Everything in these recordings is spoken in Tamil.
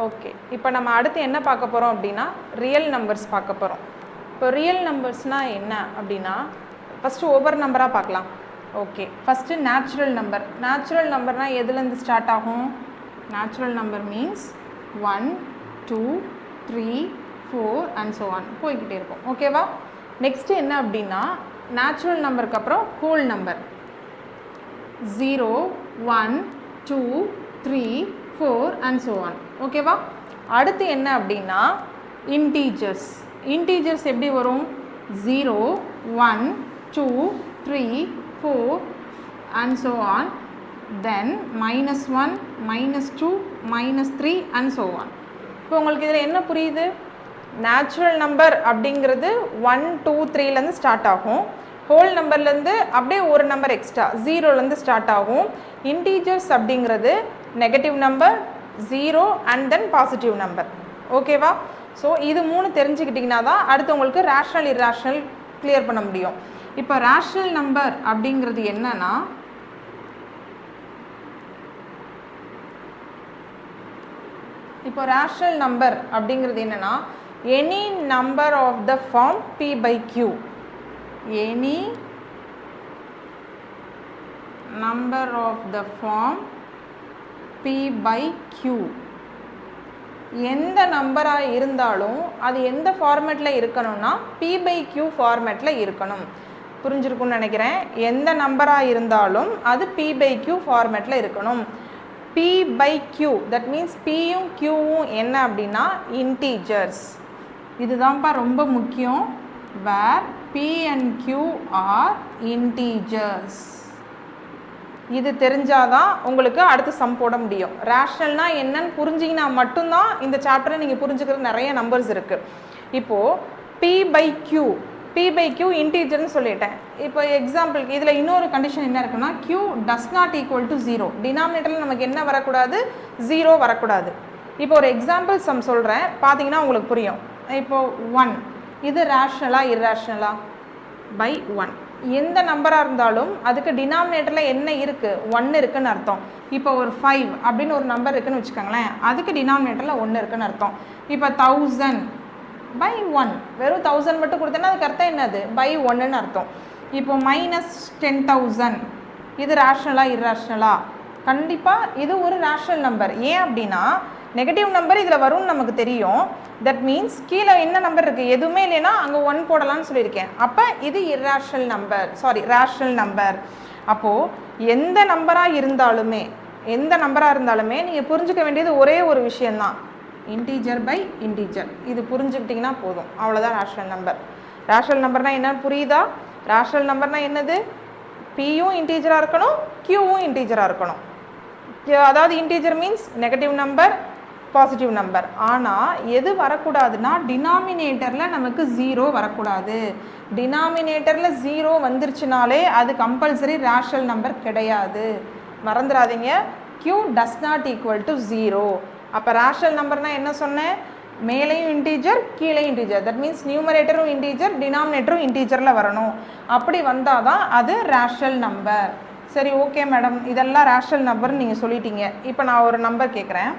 ஓகே, இப்போ நம்ம அடுத்து என்ன பார்க்க போகிறோம் அப்படின்னா ரியல் நம்பர்ஸ் பார்க்க போகிறோம். இப்போ ரியல் நம்பர்ஸ்னால் என்ன அப்படின்னா ஃபஸ்ட்டு ஒவ்வொரு நம்பராக பார்க்கலாம். Okay, first natural number. Natural நம்பர்னால் எதுலேருந்து ஸ்டார்ட் ஆகும்? Natural number means 1 2 3 4 and so on போய்கிட்டே இருக்கும். ஓகேவா? நெக்ஸ்ட்டு என்ன அப்படின்னா நேச்சுரல் நம்பருக்கு அப்புறம் whole number 0 1 2 3 4 and so on. ஓகேவா? அடுத்து என்ன அப்படின்னா இன்டீஜர்ஸ். இன்டீஜர்ஸ் எப்படி வரும்? 0 1 2 3 4 and so on, then -1 -2 -3 and so on. இப்போ உங்களுக்கு இதில் என்ன புரியுது? நேச்சுரல் நம்பர் அப்படிங்கிறது 1 2 3லேருந்து ஸ்டார்ட் ஆகும். ஹோல் நம்பர்லேருந்து அப்படியே ஒரு நம்பர் எக்ஸ்ட்ரா 0லேருந்து ஸ்டார்ட் ஆகும். இன்டீஜர்ஸ் அப்படிங்கிறது negative number 0 and then positive number. ஓகேவா? ஸோ இது 3 தெரிஞ்சுக்கிட்டிங்கன்னா தான் அடுத்து உங்களுக்கு ரேஷ்னல் இர்ரேஷ்னல் கிளியர் பண்ண முடியும். இப்போ ரேஷ்னல் நம்பர் அப்படிங்கிறது என்னன்னா any number of the form p/q. Any number of the form p/q. எந்த நம்பராக இருந்தாலும் அது எந்த ஃபார்மேட்டில் இருக்கணும்னா p/q ஃபார்மேட்டில் இருக்கணும். புரிஞ்சிருக்கும்னு நினைக்கிறேன். எந்த நம்பராக இருந்தாலும் அது p/q ஃபார்மேட்டில் இருக்கணும். p/q தட் மீன்ஸ் pயும் qவும் என்ன அப்படின்னா இன்டீஜர்ஸ். இதுதான்ப்பா ரொம்ப முக்கியம். Where p and q are integers. இது தெரிஞ்சாதான் உங்களுக்கு அடுத்து சம் போட முடியும். ரேஷ்னல்னா என்னன்னு புரிஞ்சிங்கன்னா மட்டும்தான் இந்த சாப்டரை நீங்கள் புரிஞ்சுக்கிற நிறைய நம்பர்ஸ் இருக்குது. இப்போது p/q இன்டீஜர்னு சொல்லிட்டேன். இப்போ எக்ஸாம்பிளுக்கு இதில் இன்னொரு கண்டிஷன் என்ன இருக்குன்னா q does not equal to 0. டினாமினேட்டரில் நமக்கு என்ன வரக்கூடாது? 0 வரக்கூடாது. இப்போ ஒரு எக்ஸாம்பிள் சம் சொல்கிறேன், பார்த்தீங்கன்னா உங்களுக்கு புரியும். இப்போது 1 இது ரேஷ்னலா இர்ரேஷ்னலா? பை 1. எந்த நம்பராக இருந்தாலும் அதுக்கு டினாமினேட்டரில் என்ன இருக்குது? 1 இருக்குன்னு அர்த்தம். இப்போ ஒரு 5 அப்படின்னு ஒரு நம்பர் இருக்குன்னு வச்சுக்கோங்களேன், அதுக்கு டினாமினேட்டரில் 1 இருக்குன்னு அர்த்தம். இப்போ 1000 பை 1, வெறும் 1000 மட்டும் கொடுத்தேன்னா அதுக்கு அர்த்தம் என்னது? பை 1ன்னு அர்த்தம். இப்போ -10,000 இது ரேஷ்னலா இர்ரேஷ்னலா? கண்டிப்பாக இது ஒரு ரேஷ்னல் நம்பர். ஏன் அப்படின்னா நெகட்டிவ் நம்பர் இதில் வரும்னு நமக்கு தெரியும். தட் மீன்ஸ் கீழே என்ன நம்பர் இருக்குது? எதுவுமே இல்லைன்னா அங்கே 1 போடலான்னு சொல்லியிருக்கேன். அப்போ இது இர்ரேஷ்னல் நம்பர், ரேஷ்னல் நம்பர். அப்போது எந்த நம்பராக இருந்தாலுமே நீங்கள் புரிஞ்சுக்க வேண்டியது ஒரே ஒரு விஷயந்தான், இன்டீஜர் பை இன்டீஜர். இது புரிஞ்சுக்கிட்டிங்கன்னா போதும், அவ்வளோதான் ரேஷ்னல் நம்பர். ரேஷ்னல் நம்பர்னால் என்னன்னு புரியுதா? ரேஷ்னல் நம்பர்னால் என்னது? பியும் இன்டீஜராக இருக்கணும், கியூவும் இன்டீஜராக இருக்கணும். அதாவது integer means negative number, positive number. ஆனால் எது வரக்கூடாதுன்னா டினாமினேட்டரில் நமக்கு 0 வரக்கூடாது. டினாமினேட்டரில் 0 வந்துருச்சுனாலே அது கம்பல்சரி ரேஷ்னல் நம்பர் கிடையாது, மறந்துடாதீங்க. q does not equal to 0. அப்போ ரேஷ்னல் நம்பர்னால் என்ன சொன்னேன்? மேலேயும் இன்டீஜர் கீழேயும் இன்டீஜர். தட் மீன்ஸ் நியூமரேட்டரும் இன்டீஜர் டினாமினேட்டரும் இன்டீஜரில் வரணும். அப்படி வந்தால் தான் அது ரேஷ்னல் நம்பர். சரி, ஓகே மேடம், இதெல்லாம் ரேஷ்னல் நம்பர்னு நீங்கள் சொல்லிட்டீங்க. இப்போ நான் ஒரு நம்பர் கேட்குறேன்,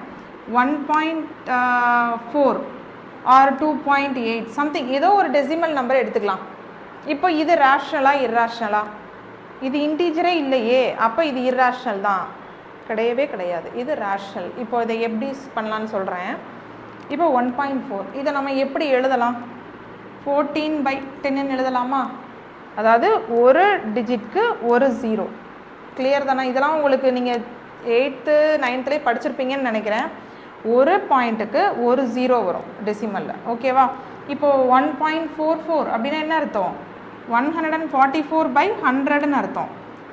1.4 ஆர் 2.8 சம்திங், ஏதோ ஒரு டெசிமல் நம்பர் எடுத்துக்கலாம். இப்போ இது ரேஷ்னலா இர்ரேஷ்னலா? இது இன்டீஜரே இல்லையே, அப்போ இது இர்ரேஷ்னல் தான். கிடையவே கிடையாது, இது ரேஷ்னல். இப்போ இதை எப்படி பண்ணலான்னு சொல்கிறேன். இப்போ 1.4 இதை நம்ம எப்படி எழுதலாம்? 14/10 எழுதலாமா? அதாவது ஒரு டிஜிட்க்கு ஒரு 0. கிளியர் தானே? இதெல்லாம் உங்களுக்கு நீங்கள் 8th 9th படிச்சிருப்பீங்கன்னு நினைக்கிறேன். ஒரு பாயிண்ட்டுக்கு ஒரு 0 வரும் டெசிமலில். ஓகேவா? இப்போது 1.44 அப்படின்னா என்ன அர்த்தம்? 144/100ன்னு அர்த்தம்.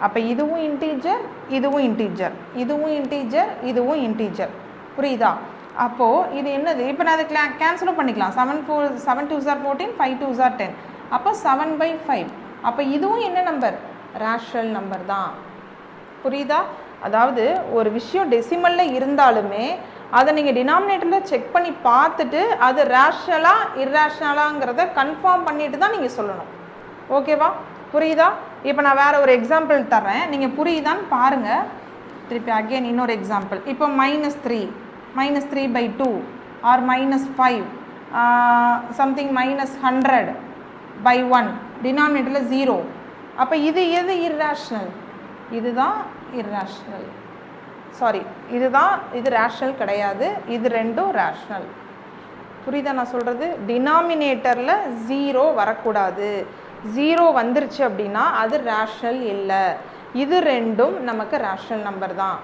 அப்போ இதுவும் இன்டீஜர், இதுவும் இன்டீஜர், இதுவும் இன்டீஜர், இதுவும் இன்டீஜர். புரியுதா? அப்போது இது என்னது? இப்போ நான் அதை கேன்சலும் பண்ணிக்கலாம். 7 2s are 14, 5 2s are 10. அப்போ 7/5. அப்போ இதுவும் என்ன நம்பர்? ரேஷ்னல் நம்பர் தான். புரியுதா? அதாவது ஒரு விஷயம் டெசிமலில் இருந்தாலுமே அதை நீங்கள் டினாமினேட்டரில் செக் பண்ணி பார்த்துட்டு அது ரேஷ்னலா இர்ரேஷ்னலாங்கிறத கன்ஃபார்ம் பண்ணிட்டு தான் நீங்கள் சொல்லணும். ஓகேவா? புரியுதா? இப்போ நான் வேறு ஒரு எக்ஸாம்பிள் தர்றேன், நீங்கள் புரியுதான்னு பாருங்கள். திருப்பி அகெயின் இன்னொரு எக்ஸாம்பிள். இப்போ -3 -3/2 or -5 something -100 by 1 denominatorல 0. அப்போ இது எது irrational? இதுதான் irrational. சாரி, இது ரேஷ்னல் கிடையாது, இது ரெண்டும் ரேஷ்னல். புரியுதா நான் சொல்கிறது? டினாமினேட்டரில் 0 வரக்கூடாது. 0 வந்துருச்சு அப்படின்னா அது ரேஷ்னல் இல்லை. இது ரெண்டும் நமக்கு ரேஷ்னல் நம்பர் தான்.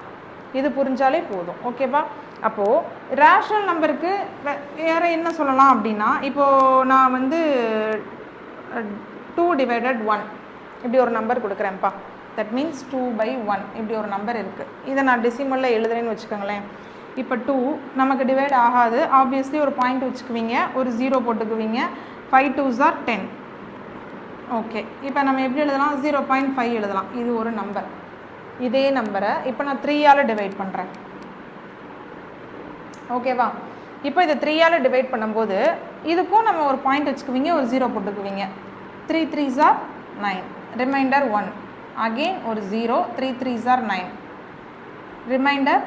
இது புரிஞ்சாலே போதும். ஓகேவா? அப்போது ரேஷ்னல் நம்பருக்கு வேறு என்ன சொல்லலாம் அப்படின்னா, இப்போது நான் வந்து 2/1 இப்படி ஒரு நம்பர் கொடுக்குறேன்ப்பா. தட் மீன்ஸ் 2/1 இப்படி ஒரு நம்பர் இருக்குது. இதை நான் டெசிமலில் எழுதுறேன்னு வச்சுக்கோங்களேன். இப்போ 2 நமக்கு டிவைட் ஆகாது. ஆப்வியஸ்லி ஒரு பாயிண்ட் வச்சுக்குவீங்க, ஒரு 0 போட்டுக்குவீங்க. 5 2s are 10. ஓகே, இப்போ நம்ம எப்படி எழுதலாம்? 0.5 எழுதலாம். இது ஒரு நம்பர். இதே நம்பரை இப்போ நான் 3ஆல் டிவைட் பண்ணுறேன். ஓகேவா? இப்போ இதை 3ஆல் டிவைட் பண்ணும்போது இதுக்கும் நம்ம ஒரு பாயிண்ட் வச்சுக்குவீங்க, ஒரு 0 போட்டுக்குவீங்க. 3 3s are 9, ரிமைண்டர் 1. அகெயின் ஒரு 0, 3 3s are 9, ரிமைண்டர்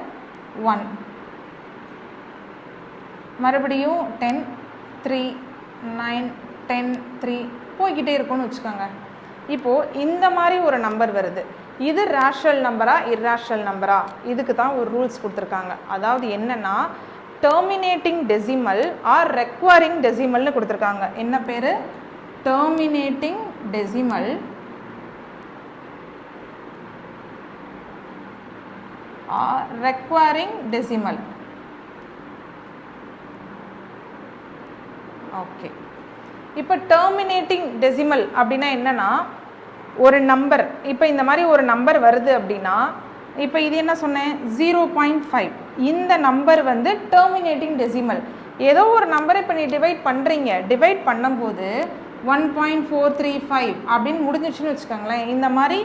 1. மறுபடியும் 10 3 9 10 3 போய்கிட்டே இருக்கும்னு வச்சுக்கோங்க. இப்போது இந்த மாதிரி ஒரு நம்பர் வருது. இது ரேஷனல் நம்பரா இர்ரேஷனல் நம்பரா? இதுக்கு தான் ஒரு ரூல்ஸ் கொடுத்துருக்காங்க. அதாவது என்னென்னா, டெர்மினேட்டிங் டெசிமல் ஆர் ரெக்வயரிங் டெசிமல்னு கொடுத்துருக்காங்க. என்ன பேர்? Terminating decimal or recurring decimal. Okay, இப்போ டெர்மினேட்டிங் டெசிமல் அப்படின்னா என்னன்னா, ஒரு நம்பர் இப்போ இந்த மாதிரி ஒரு நம்பர் வருது அப்படின்னா, இப்போ இது என்ன சொன்னேன்? 0.5. இந்த நம்பர் வந்து டெர்மினேட்டிங் டெசிமல். ஏதோ ஒரு நம்பரை இப்போ நீ டிவைட் பண்ணுறீங்க, டிவைட் பண்ணும்போது 1.435 அப்படின்னு முடிஞ்சிச்சுன்னு வச்சுக்கோங்களேன். இந்த மாதிரி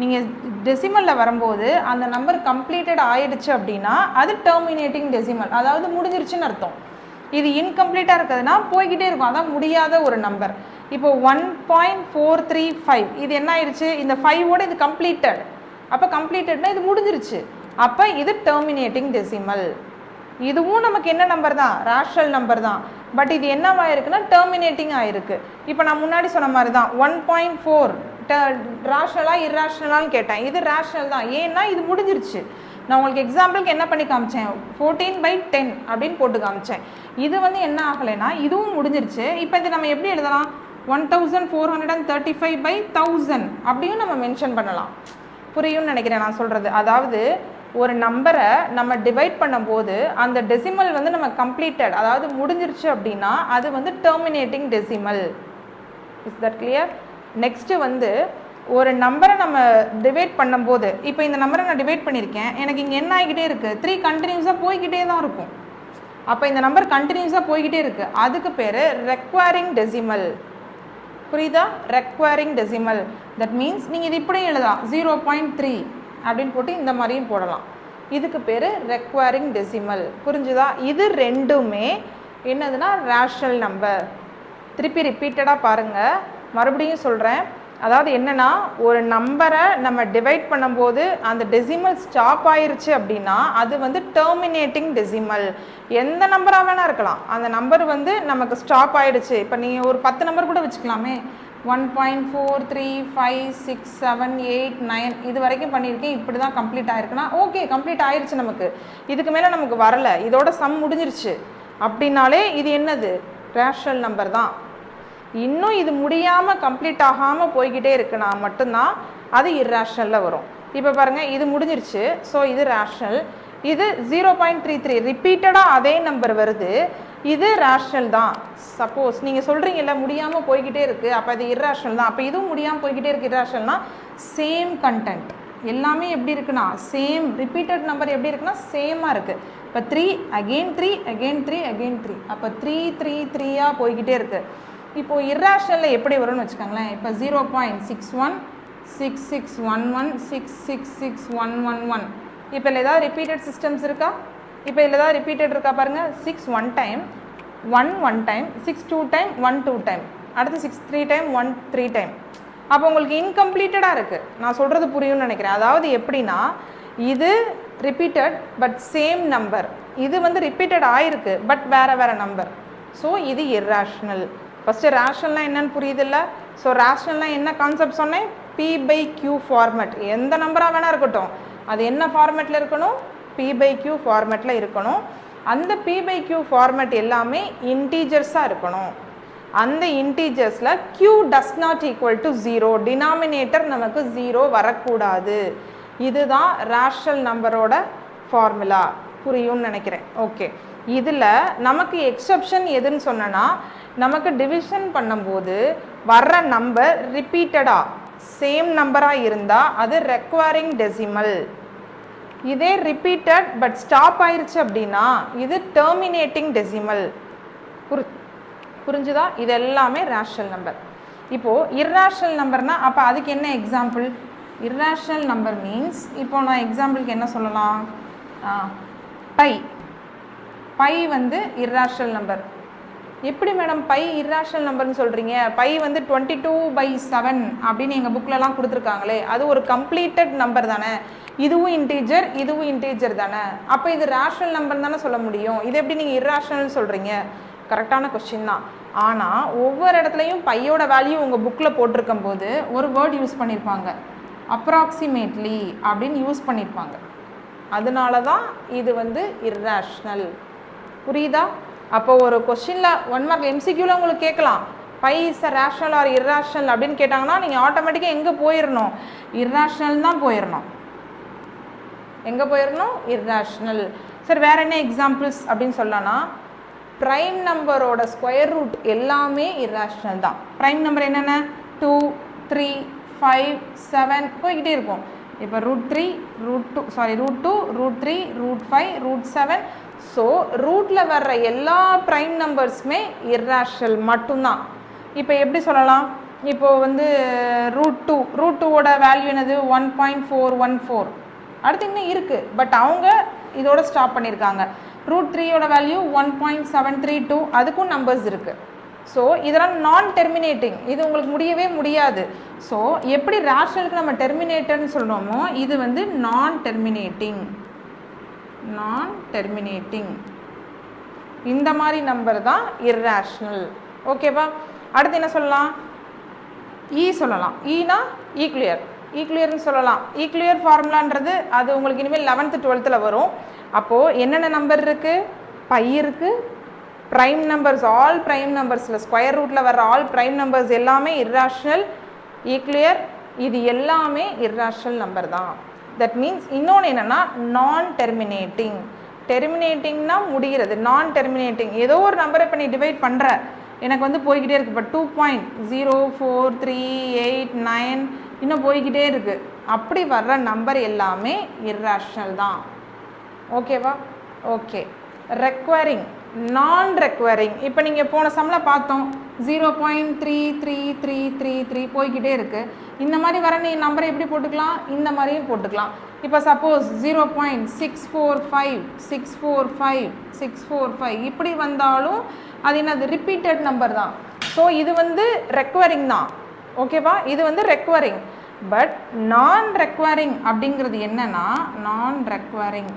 நீங்கள் டெசிமலில் வரும்போது அந்த நம்பர் கம்ப்ளீட்டட் ஆயிடுச்சு அப்படின்னா அது டெர்மினேட்டிங் டெசிமல், அதாவது முடிஞ்சிருச்சுன்னு அர்த்தம். இது இன்கம்ப்ளீட்டாக இருக்குதுன்னா போய்கிட்டே இருக்கும், அதான் முடியாத ஒரு நம்பர். இப்போ 1.435 இது என்ன ஆயிடுச்சு? இந்த 5ஓட இது கம்ப்ளீட்டட். அப்போ கம்ப்ளீட்டட்னா இது முடிஞ்சிருச்சு. அப்போ இது டெர்மினேட்டிங் டெசிமல். இதுவும் நமக்கு என்ன நம்பர் தான்? ரேஷனல் நம்பர் தான். பட் இது என்னவாயிருக்குன்னா டெர்மினேட்டிங் ஆயிருக்கு. இப்போ நான் முன்னாடி சொன்ன மாதிரி தான் 1.4 ரேஷனலா இர்ரேஷனலான்னு கேட்டேன். இது ரேஷனல் தான். ஏன்னா இது முடிஞ்சிருச்சு. நான் உங்களுக்கு எக்ஸாம்பிளுக்கு என்ன பண்ணி காமிச்சேன்? 14/10 அப்படின்னு போட்டு காமிச்சேன். இது வந்து என்ன ஆகலைன்னா இதுவும் முடிஞ்சிருச்சு. இப்போ இது நம்ம எப்படி எழுதலாம்? 1435/1000 அப்படியும் நம்ம மென்ஷன் பண்ணலாம். புரியும்னு நினைக்கிறேன் நான் சொல்கிறது. அதாவது ஒரு நம்பரை நம்ம டிவைட் பண்ணும்போது அந்த டெசிமல் வந்து நம்ம கம்ப்ளீட்டட், அதாவது முடிஞ்சிருச்சு அப்படின்னா அது வந்து terminating decimal. Is that clear? Next வந்து ஒரு நம்பரை நம்ம டிவைட் பண்ணும்போது, இப்போ இந்த நம்பரை நான் டிவைட் பண்ணியிருக்கேன், எனக்கு இங்கே என்ன ஆகிக்கிட்டே இருக்குது? 3 கண்டினியூஸாக போய்கிட்டே தான் இருக்கும். அப்போ இந்த நம்பர் கண்டினியூஸாக போய்கிட்டே இருக்குது. அதுக்கு பேர் ரெக்வயரிங் டெசிமல். புரியுதா? Requiring decimal. தட் மீன்ஸ் நீங்கள் இது இப்படியும் எழுதலாம், 0.3 அப்படின்னு போட்டு இந்த மாதிரியும் போடலாம். இதுக்கு பேர் ரெக்வயரிங் டெசிமல். புரிஞ்சுதா? இது ரெண்டுமே என்னதுன்னா ரேஷனல் நம்பர். திருப்பி ரிப்பீட்டடாக பாருங்கள், மறுபடியும் சொல்கிறேன். அதாவது என்னென்னா, ஒரு நம்பரை நம்ம டிவைட் பண்ணும்போது அந்த டெசிமல் ஸ்டாப் ஆயிருச்சு அப்படின்னா அது வந்து டெர்மினேட்டிங் டெசிமல். எந்த நம்பராக வேணால் இருக்கலாம், அந்த நம்பர் வந்து நமக்கு ஸ்டாப் ஆயிடுச்சு. இப்போ நீங்கள் ஒரு 10 நம்பர் கூட வச்சுக்கலாமே. 1.4356789 இது வரைக்கும் பண்ணியிருக்கேன், இப்படி தான் கம்ப்ளீட் ஆயிருக்குன்னா ஓகே, கம்ப்ளீட் ஆயிடுச்சு. நமக்கு இதுக்கு மேலே நமக்கு வரலை, இதோட சம் முடிஞ்சிருச்சு அப்படின்னாலே இது என்னது? ரேஷனல் நம்பர் தான். இன்னும் இது முடியாமல் கம்ப்ளீட் ஆகாமல் போய்கிட்டே இருக்குன்னா மட்டும்தான் அது இர்ரேஷனலில் வரும். இப்போ பாருங்கள், இது முடிஞ்சிருச்சு, ஸோ இது ரேஷனல். இது 0.33 ரிப்பீட்டடாக அதே நம்பர் வருது, இது ரேஷனல் தான். சப்போஸ் நீங்கள் சொல்கிறீங்கல்ல முடியாமல் போய்கிட்டே இருக்குது, அப்போ இது இர்ரேஷனல் தான். அப்போ இதுவும் முடியாமல் போய்கிட்டே இருக்குது, இர்ரேஷனல்னா சேம் கண்டென்ட் எல்லாமே எப்படி இருக்குன்னா சேம். ரிப்பீட்டட் நம்பர் எப்படி இருக்குன்னா சேமாக இருக்குது. இப்போ 3 அகெயின் 3 அகெயின் 3 அகெயின் 3, அப்போ 3 3 3ஆக போய்கிட்டே இருக்குது. இப்போது இர்ரேஷனலில் எப்படி வரும்னு வச்சுக்கோங்களேன். இப்போ 0.61 6611 666111. இப்போ இதில் ஏதாவது ரிப்பீட்டட் சிஸ்டம்ஸ் இருக்கா? இப்போ இதில் ஏதாவது ரிப்பீட்டட் இருக்கா பாருங்கள். 6 1 டைம், 1 1 டைம், 6 2 டைம், 1 2 டைம், அடுத்து 6 3 டைம், 1 3 டைம். அப்போ உங்களுக்கு இன்கம்ப்ளீட்டடாக இருக்குது. நான் சொல்கிறது புரியும்னு நினைக்கிறேன். அதாவது எப்படின்னா, இது ரிப்பீட்டட் பட் சேம் நம்பர், இது வந்து ரிப்பீட்டட் ஆயிருக்கு பட் வேறு நம்பர். ஸோ இது இர்ராஷனல். ஃபஸ்ட்டு ரேஷனல்னால் என்னன்னு புரியுதில்ல? ஸோ ரேஷனல்னால் என்ன கான்செப்ட் சொன்னேன்? P/Q format. எந்த நம்பராக வேணால் இருக்கட்டும், அது என்ன ஃபார்மேட்டில் இருக்கணும்? P/Q ஃபார்மேட்டில் இருக்கணும். அந்த P/Q ஃபார்மேட் எல்லாமே இன்டீஜர்ஸாக இருக்கணும். அந்த இன்டீஜர்ஸில் Q does not equal to 0, denominator நமக்கு 0 வரக்கூடாது. இதுதான் ரேஷனல் நம்பரோட ஃபார்முலா. புரியும்னு நினைக்கிறேன். ஓகே, இதில் நமக்கு எக்ஸப்ஷன் எதுன்னு சொன்னேன்னா, நமக்கு டிவிஷன் பண்ணும்போது வர்ற நம்பர் ரிப்பீட்டடாக சேம் நம்பராக இருந்தால் அது ரெக்வயரிங் டெசிமல். இதே ரிப்பீட்டட் பட் ஸ்டாப் ஆயிடுச்சு அப்படின்னா இது டெர்மினேட்டிங் டெசிமல். புரிஞ்சுதா? இது எல்லாமே ரேஷனல் நம்பர். இப்போது இர்ராஷனல் நம்பர்னால் அப்போ அதுக்கு என்ன எக்ஸாம்பிள்? இர்ராஷனல் நம்பர் மீன்ஸ் இப்போ நான் எக்ஸாம்பிளுக்கு என்ன சொல்லலாம்? பை வந்து இர்ராஷனல் நம்பர். எப்படி மேடம் பை இர்ராஷனல் நம்பர்னு சொல்கிறீங்க? பை வந்து 22/7 அப்படின்னு எங்கள் புக்கிலலாம் கொடுத்துருக்காங்களே, அது ஒரு கம்ப்ளீட்டட் நம்பர் தானே. இதுவும் இன்டீஜர், இதுவும் இன்டீஜர் தானே. அப்போ இது ரேஷனல் நம்பர் தானே சொல்ல முடியும். இது எப்படி நீங்கள் இர்ராஷனல் சொல்கிறீங்க? கரெக்டான கொஸ்டின் தான். ஆனால் ஒவ்வொரு இடத்துலையும் பையோட வேல்யூ உங்கள் புக்கில் போட்டிருக்கும் போது ஒரு வேர்ட் யூஸ் பண்ணியிருப்பாங்க, அப்ராக்சிமேட்லி அப்படின்னு யூஸ் பண்ணியிருப்பாங்க. அதனால தான் இது வந்து இர்ராஷனல். புரியுதா? அப்போ ஒரு கொஸ்டினில் 1 மார்க் MCQவில் உங்களுக்கு கேட்கலாம், pi is a rational or irrational அப்படின்னு கேட்டாங்கன்னா நீங்கள் ஆட்டோமேட்டிக்காக எங்கே போயிடணும்? இர்ராஷனல் தான் போயிடணும். எங்கே போயிடணும்? இர்ராஷனல். சரி, வேறு என்ன எக்ஸாம்பிள்ஸ் அப்படின்னு சொல்லலாம்னா, ப்ரைம் நம்பரோட ஸ்கொயர் ரூட் எல்லாமே இர்ராஷனல் தான். ப்ரைம் நம்பர் என்னென்ன? 2, 3, 5, 7 போய்கிட்டே இருக்கும். இப்போ √3, √2, √3, √5, √7. ஸோ ரூட்டில் வர்ற எல்லா ப்ரைம் நம்பர்ஸுமே இர்ராஷனல் மட்டும்தான். இப்போ எப்படி சொல்லலாம்? இப்போது வந்து √2ஓட வேல்யூ என்னது? 1.414. அடுத்து இன்னும் இருக்குது, பட் அவங்க இதோட ஸ்டாப் பண்ணியிருக்காங்க. √3ஓட வேல்யூ 1.732, அதுக்கும் நம்பர்ஸ் இருக்குது. ஸோ இதெல்லாம் நான் டெர்மினேட்டிங், இது உங்களுக்கு முடியவே முடியாது. ஸோ எப்படி ரேஷனலுக்கு நம்ம டெர்மினேட்டர்னு சொல்கிறோமோ இது வந்து நான் டெர்மினேட்டிங். இந்த மாதிரி நம்பர் தான் இர்ராஷனல். ஓகேவா? அடுத்து என்ன சொல்லலாம்? சொல்லலாம். ஈனா ஈக்ளியர்னு சொல்லலாம். ஈக்ளியர் ஃபார்முலான்றது அது உங்களுக்கு இனிமேல் 11th 12th வரும். அப்போது என்னென்ன நம்பர் இருக்குது? பை இருக்குது, ப்ரைம் நம்பர்ஸ், ஆல் ப்ரைம் நம்பர்ஸில் ஸ்கொயர் ரூட்டில் வர்ற ஆல் ப்ரைம் நம்பர்ஸ் எல்லாமே இர்ராஷனல். ஈக்ளியர், இது எல்லாமே இர்ராஷனல் நம்பர் தான். தட் மீன்ஸ் இன்னொன்று என்னென்னா நான் டெர்மினேட்டிங். டெர்மினேட்டிங்னா முடிகிறது, நான் டெர்மினேட்டிங். ஏதோ ஒரு நம்பரை இப்போ நீ டிவைட் பண்ணுற, எனக்கு வந்து போய்கிட்டே இருக்குது. இப்போ 2.04389 இன்னும் போய்கிட்டே இருக்குது. அப்படி வர்ற நம்பர் எல்லாமே இர்ராஷனல் தான். ஓகேவா? ஓகே. ரெக்வயரிங், நான் ரெக்வயரிங். இப்போ நீங்கள் போன சம்மில் பார்த்தோம் 0.33333 போய்கிட்டே இருக்குது. இந்த மாதிரி வர நீ நம்பரை எப்படி போட்டுக்கலாம்? இந்த மாதிரியும் போட்டுக்கலாம். இப்போ சப்போஸ் 0.645 இப்படி வந்தாலும் அது என்னது? ரிப்பீட்டட் நம்பர் தான். ஸோ இது வந்து ரெக்வயரிங் தான். ஓகேவா? இது வந்து ரெக்வயரிங். பட் நான் ரெக்வயரிங் அப்படிங்கிறது என்னன்னா, நான் ரெக்வயரிங்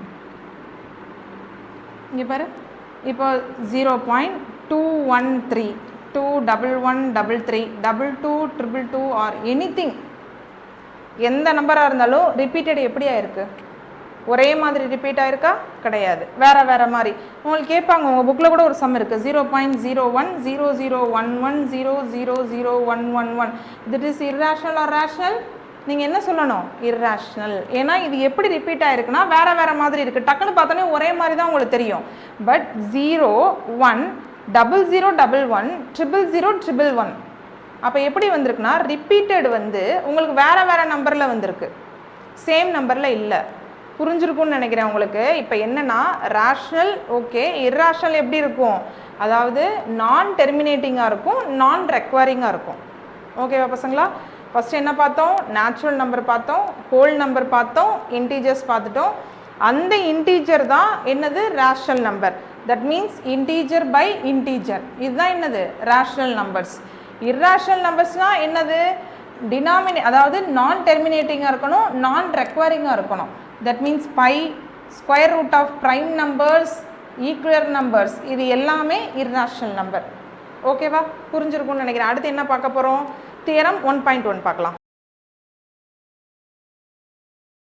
இங்கே பாரு, இப்போ 0.213 21133 2222 ஆர் எனிதிங், எந்த நம்பராக இருந்தாலும் ரிப்பீட்டட் எப்படி ஆயிருக்கு? ஒரே மாதிரி ரிப்பீட் ஆயிருக்கா? கிடையாது, வேறு மாதிரி. உங்களுக்கு கேட்பாங்க, உங்கள் புக்கில் கூட ஒரு சம் இருக்குது, 0.010011000111. திட் இஸ் இர்ராஷனல் ஆர் ரேஷனல்? நீங்கள் என்ன சொல்லணும்? இர்ராஷனல். ஏன்னா இது எப்படி ரிப்பீட் ஆயிருக்குன்னா வேறு மாதிரி இருக்குது. டக்குன்னு பார்த்தோன்னே ஒரே மாதிரி தான் உங்களுக்கு தெரியும். பட் 0 1 0011 00011 அப்போ எப்படி வந்திருக்குன்னா ரிப்பீட்டட் வந்து உங்களுக்கு வேறு நம்பரில் வந்திருக்கு, சேம் நம்பரில் இல்லை. புரிஞ்சிருக்கும்னு நினைக்கிறேன் உங்களுக்கு. இப்போ என்னென்னா ரேஷனல் ஓகே, இர்ராஷனல் எப்படி இருக்கும்? அதாவது நான் டெர்மினேட்டிங்காக இருக்கும், நான் ரெக்வயரிங்காக இருக்கும். ஓகேவா பசங்களா? ஃபஸ்ட்டு என்ன பார்த்தோம்? நேச்சுரல் நம்பர் பார்த்தோம், ஹோல் நம்பர் பார்த்தோம், இன்டீஜர்ஸ் பார்த்துட்டோம். அந்த இன்டீஜர் தான் என்னது? Rational number. That means integer by integer, இதுதான் என்னது? Rational numbers. இர்ராஷனல் நம்பர்ஸ்னால் என்னது? அதாவது நான் டெர்மினேட்டிங்காக இருக்கணும், நான் ரெக்வயரிங்காக இருக்கணும். That means pi, square root of prime numbers, equal numbers இது எல்லாமே இர்ராஷனல் நம்பர். ஓகேவா? புரிஞ்சிருக்கும்னு நினைக்கிறேன். அடுத்து என்ன பார்க்க போகிறோம்? தியரம் 1.1 பார்க்கலாம்.